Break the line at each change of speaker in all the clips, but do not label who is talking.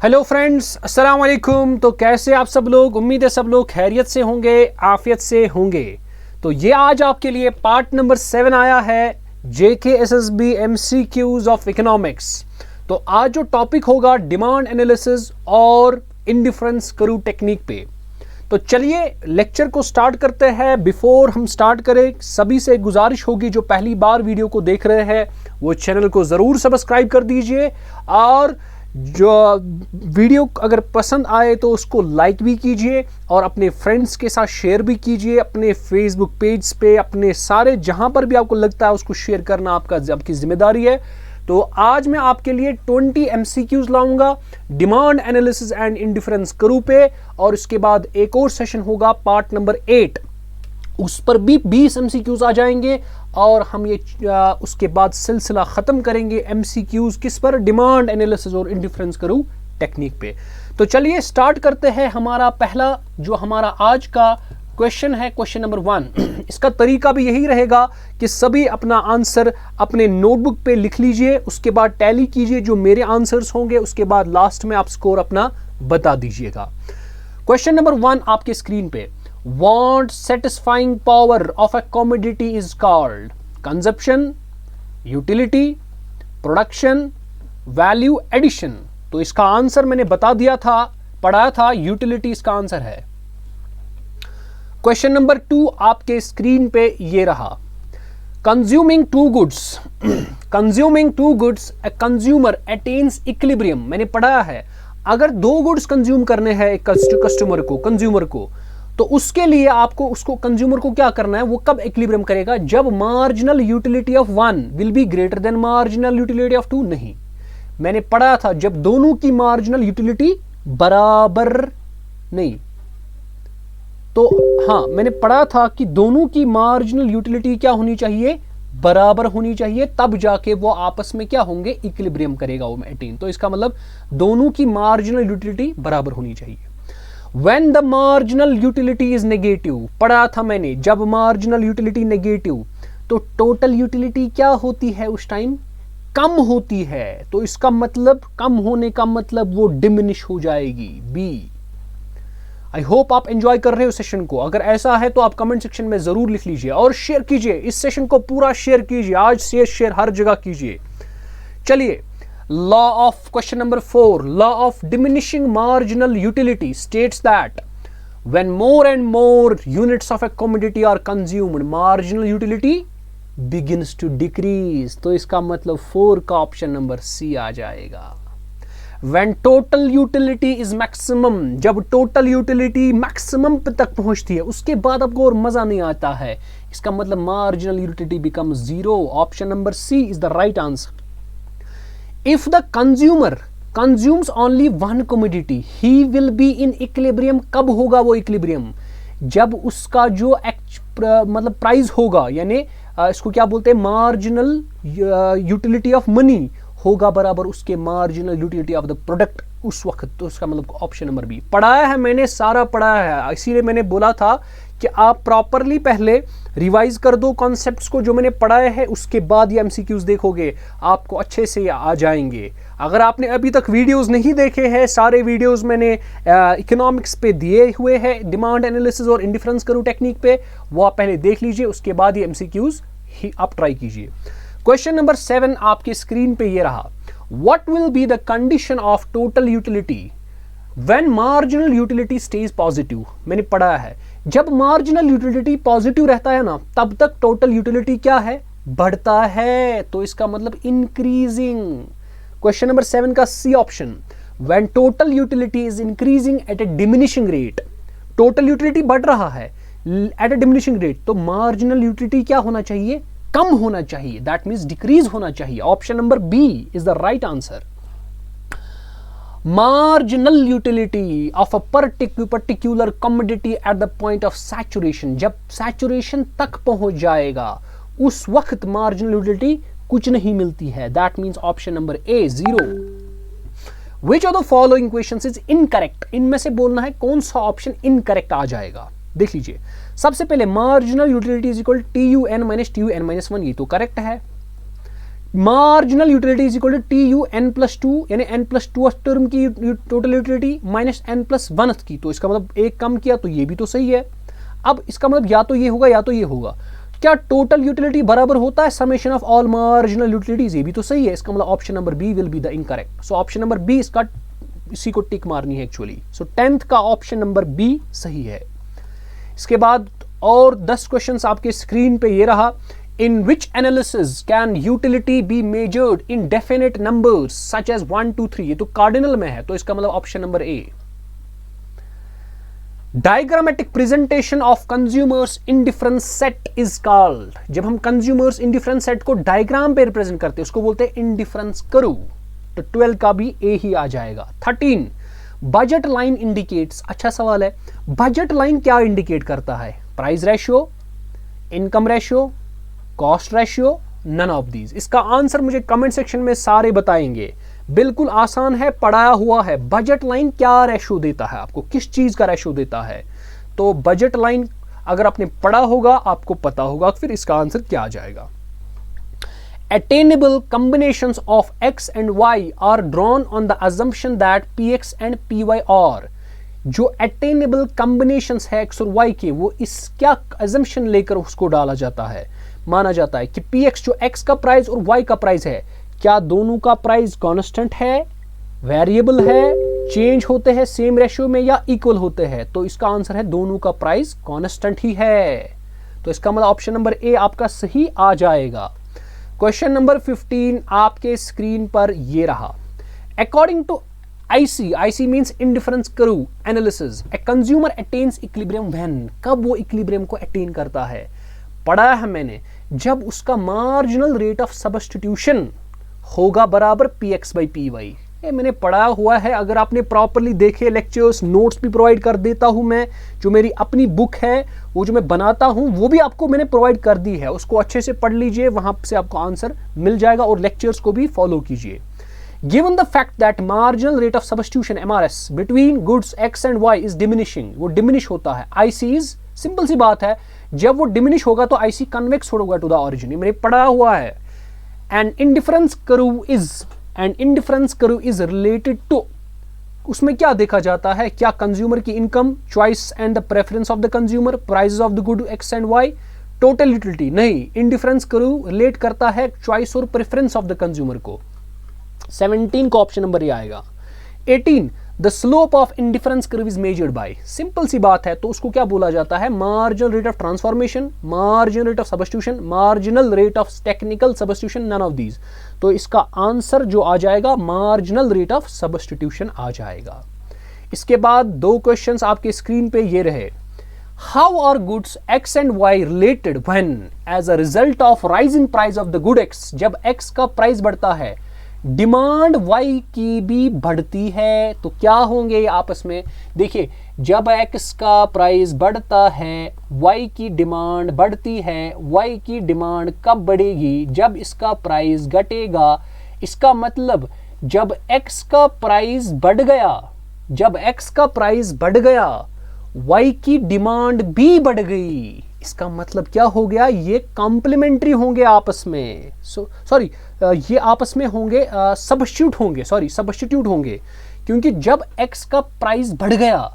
Hello friends, अस्सलाम वालेकुम। तो कैसे आप सब लोग? उम्मीद है सब लोग खैरियत से होंगे, आफियत से होंगे। तो ये आज आपके लिए पार्ट नंबर 7 आया है, JKSSB MCQs ऑफ इकोनॉमिक्स। तो आज जो टॉपिक होगा डिमांड एनालिसिस और इंडिफरेंस करू टेक्निक पे। तो चलिए लेक्चर को स्टार्ट करते हैं। बिफोर हम स्टार्ट करें, सभी से गुजारिश होगी जो पहली बार वीडियो को देख रहे हैं वो चैनल को ज़रूर सब्सक्राइब कर दीजिए, और जो वीडियो अगर पसंद आए तो उसको लाइक भी कीजिए और अपने फ्रेंड्स के साथ शेयर भी कीजिए, अपने फेसबुक पेज पे, अपने सारे जहां पर भी आपको लगता है उसको शेयर करना आपकी जिम्मेदारी है। तो आज मैं आपके लिए 20 MCQs लाऊंगा डिमांड एनालिसिस एंड इंडिफरेंस करू पे, और उसके बाद एक और सेशन होगा पार्ट नंबर 8, उस पर भी 20 MCQs आ जाएंगे, और हम ये उसके बाद सिलसिला ख़त्म करेंगे MCQs किस पर? डिमांड एनालिसिस और इंडिफरेंस करू टेक्निक पे। तो चलिए स्टार्ट करते हैं। हमारा पहला जो हमारा आज का क्वेश्चन है, क्वेश्चन नंबर 1। इसका तरीका भी यही रहेगा कि सभी अपना आंसर अपने नोटबुक पे लिख लीजिए, उसके बाद टैली कीजिए जो मेरे आंसर्स होंगे, उसके बाद लास्ट में आप स्कोर अपना बता दीजिएगा। क्वेश्चन नंबर 1 आपके स्क्रीन पे, want satisfying power of a commodity is called consumption, utility, production, value addition। तो इसका आंसर मैंने बता दिया था, पढ़ाया था, यूटिलिटी इसका आंसर है। क्वेश्चन नंबर 2 आपके स्क्रीन पे ये रहा, consuming two goods consuming two goods a consumer attains equilibrium। मैंने पढ़ाया है अगर 2 गुड्स कंज्यूम करने हैं एक कस्टमर को, कंज्यूमर को, तो उसके लिए आपको उसको कंज्यूमर को क्या करना है? वो कब इक्विलिब्रियम करेगा? जब marginal utility of 1 will be greater than marginal utility of 2। नहीं, मैंने पढ़ा था जब दोनों की मार्जिनल यूटिलिटी बराबर नहीं, तो हाँ मैंने पढ़ा था कि दोनों की मार्जिनल यूटिलिटी क्या होनी चाहिए? बराबर होनी चाहिए, तब जाके वो आपस में क्या होंगे? इक्विलिब्रियम करेगा वो मेंटेन। तो इसका मतलब दोनों की मार्जिनल यूटिलिटी बराबर होनी चाहिए। When the marginal utility is negative, पढ़ा था मैंने जब marginal utility negative, तो total utility क्या होती है उस टाइम? कम होती है। तो इसका मतलब कम होने का मतलब वो diminish हो जाएगी, B। आई होप आप एंजॉय कर रहे हो सेशन को। अगर ऐसा है तो आप कमेंट सेक्शन में जरूर लिख लीजिए और शेयर कीजिए, इस सेशन को पूरा शेयर कीजिए, आज से शेयर हर जगह कीजिए। चलिए, law of question number 4, law of diminishing marginal utility states that when more and more units of a commodity are consumed, marginal utility begins to decrease। तो इसका मतलब 4 का ऑप्शन नंबर C आ जाएगा। when total utility is maximum, जब total utility maximum तक पहुंचती है उसके बाद आपको और मजा नहीं आता है, इसका मतलब marginal utility becomes 0। Option number C is the right answer। If the consumer consumes only one commodity, he will be in equilibrium। कब होगा वो equilibrium? जब उसका जो मतलब प्राइस होगा, यानी इसको क्या बोलते हैं? मार्जिनल यूटिलिटी ऑफ मनी होगा बराबर उसके marginal utility of the product उस वक्त। तो उसका मतलब ऑप्शन नंबर बी। पढ़ाया है मैंने, सारा पढ़ाया है, इसीलिए मैंने बोला था कि आप प्रॉपरली पहले रिवाइज कर दो कॉन्सेप्ट्स को जो मैंने पढ़ाए हैं, उसके बाद ये MCQs देखोगे आपको अच्छे से आ जाएंगे। अगर आपने अभी तक वीडियोस नहीं देखे हैं, सारे वीडियोस मैंने इकोनॉमिक्स पे दिए हुए हैं, डिमांड एनालिसिस और इंडिफरेंस करू टेक्निक पे, वो आप पहले देख लीजिए, उसके बाद ये MCQs ही आप ट्राई कीजिए। क्वेश्चन नंबर 7 आपके स्क्रीन पे ये रहा, what will be the condition of total utility when marginal utility stage positive. मैंने पढ़ा है जब मार्जिनल यूटिलिटी पॉजिटिव रहता है ना, तब तक टोटल यूटिलिटी क्या है? बढ़ता है। तो इसका मतलब इंक्रीजिंग। क्वेश्चन नंबर 7 का C option, when total utility is increasing at A diminishing rate. Total utility बढ़ रहा है एट ए डिमिनिशिंग रेट, तो मार्जिनल यूटिलिटी क्या होना चाहिए? कम होना चाहिए, दैट मीन्स डिक्रीज होना चाहिए। Option number B is the right answer. marginal utility of a particular commodity at the point of saturation, जब saturation तक पहुंच जाएगा उस वक्त marginal utility कुछ नहीं मिलती है, that means option number A 0। which of the following questions is incorrect? इनमें से बोलना है कौन सा ऑप्शन इनकरेक्ट आ जाएगा। देख लीजिए, सबसे पहले marginal utility is equal TUN minus TUN minus 1, ये तो करेक्ट है। Marginal utility is equal to T U N plus two, यानी एन प्लस टू टर्म की total utility minus N plus one की, तो इसका मतलब एक कम किया तो ये भी तो सही है। अब इसका मतलब या तो ये होगा या तो ये होगा। क्या टोटल यूटिलिटी बराबर होता है summation of all marginal utilities? ये भी तो सही है। इसका मतलब option number B will be the incorrect. So option number B इसका, इसी को टिक मारनी है एक्चुअली। सो 10th का ऑप्शन नंबर बी सही है। इसके बाद और 10 क्वेश्चंस आपके स्क्रीन पे ये रहा। In which analysis can utility be measured in definite numbers such as 1 2 3? ये तो कार्डिनल में है, तो इसका मतलब option number A. Diagrammatic presentation of consumers indifference set is called. जब हम कंज्यूमर्स इंडिफरेंस सेट को डायग्राम पे रिप्रेजेंट करते हैं उसको बोलते हैं इंडिफरेंस कर्व। तो 12 का भी ए ही आ जाएगा। 13 बजट लाइन इंडिकेट्स। अच्छा सवाल है, बजट लाइन क्या इंडिकेट करता है? Price ratio, income ratio, cost ratio, none of these. इसका आंसर मुझे कमेंट सेक्शन में सारे बताएंगे। बिल्कुल आसान है, पढ़ाया हुआ है। बजट लाइन क्या रेशियो देता है आपको, किस चीज का रेशियो देता है? तो बजट लाइन अगर आपने पढ़ा होगा आपको पता होगा, फिर इसका आंसर क्या आ जाएगा। Attainable combinations of x and y are drawn on the assumption that px and py are। जो attainable combinations है x और y के, वो इस क्या assumption लेकर उसको डाला जाता है, माना जाता है कि px जो x का प्राइस और y का प्राइस है, क्या दोनों का प्राइस कांस्टेंट है, वेरिएबल है, चेंज होते हैं सेम रेशियो में या इक्वल होते हैं? तो इसका आंसर है दोनों का प्राइस कांस्टेंट ही है। तो इसका मतलब ऑप्शन नंबर ए आपका सही आ जाएगा। क्वेश्चन नंबर 15 आपके स्क्रीन पर ये रहा। According to IC, IC means indifference curve analysis, a consumer attains equilibrium when. कब वो इक्विलिब्रियम को अटेन करता है? पढ़ा है मैंने, जब उसका मार्जिनल रेट ऑफ सब्स्टिट्यूशन होगा बराबर px by py। ये मैंने पढ़ा हुआ है। अगर आपने प्रॉपरली देखे लेक्चर्स, नोट्स भी प्रोवाइड कर देता हूं मैं। जो मेरी अपनी बुक है, वो जो मैं बनाता हूं, वो भी आपको मैंने प्रोवाइड कर दी है। उसको अच्छे से पढ़ लीजिए, वहां से आपको आंसर मिल जाएगा। और लेक्चर्स को भी फॉलो कीजिए। Given the fact that marginal rate of substitution MRS between goods x and y is diminishing, वो डिमिनिश होता है। IC इज, सिंपल सी बात है, जब वो डिमिनिश होगा तो IC कन्वेक्स होगा टू द ऑरिजिन। मैंने पढ़ा हुआ है। And indifference curve is related to, उसमें क्या देखा जाता है? क्या कंज्यूमर की income, choice and the preference of the consumer, prices of the good x and y, total utility? नहीं, इंडिफरेंस कर्व रिलेट करता है चॉइस और प्रेफरेंस ऑफ द कंज्यूमर को। 17 का ऑप्शन नंबर ये आएगा। 18 the slope of indifference curve is measured by. Simple सी बात है, तो उसको क्या बोला जाता है? Marginal rate of transformation, marginal rate of substitution, marginal rate of technical substitution, none of these. तो इसका आंसर जो आ जाएगा मार्जिनल रेट ऑफ सब्स्टिट्यूशन आ जाएगा। इसके बाद 2 क्वेश्चंस आपके स्क्रीन पे ये रहे। How are goods x and y related when as a result of rise in price of the good x? जब x का प्राइस बढ़ता है, डिमांड y की भी बढ़ती है, तो क्या होंगे आपस में? देखिए, जब x का प्राइस बढ़ता है, y की डिमांड बढ़ती है। y की डिमांड कब बढ़ेगी? जब इसका प्राइस घटेगा। इसका मतलब जब x का प्राइस बढ़ गया, जब x का प्राइस बढ़ गया, y की डिमांड भी बढ़ गई। इसका मतलब क्या हो गया? ये कॉम्प्लीमेंट्री होंगे आपस में। सॉरी, ये आपस में होंगे, सब्स्टिट्यूट होंगे। क्योंकि जब x का प्राइस बढ़ गया,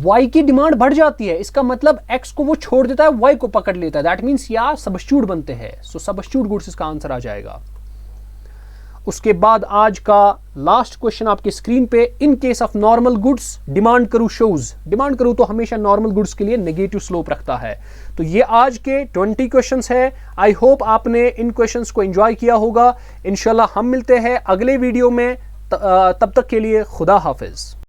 y की डिमांड बढ़ जाती है। इसका मतलब x को वो छोड़ देता है, y को पकड़ लेता है। दैट मीन्स या सब्स्टिट्यूट बनते हैं। सो सब्स्टिट्यूट गुड्स इसका आंसर आ जाएगा। उसके बाद आज का लास्ट क्वेश्चन आपके स्क्रीन पे। In case of normal goods demand करू शोज। डिमांड करू तो हमेशा नॉर्मल गुड्स के लिए नेगेटिव स्लोप रखता है। तो ये आज के 20 क्वेश्चंस है। आई होप आपने इन क्वेश्चंस को एंजॉय किया होगा। इंशाल्लाह हम मिलते हैं अगले वीडियो में। तब तक के लिए खुदा हाफिज।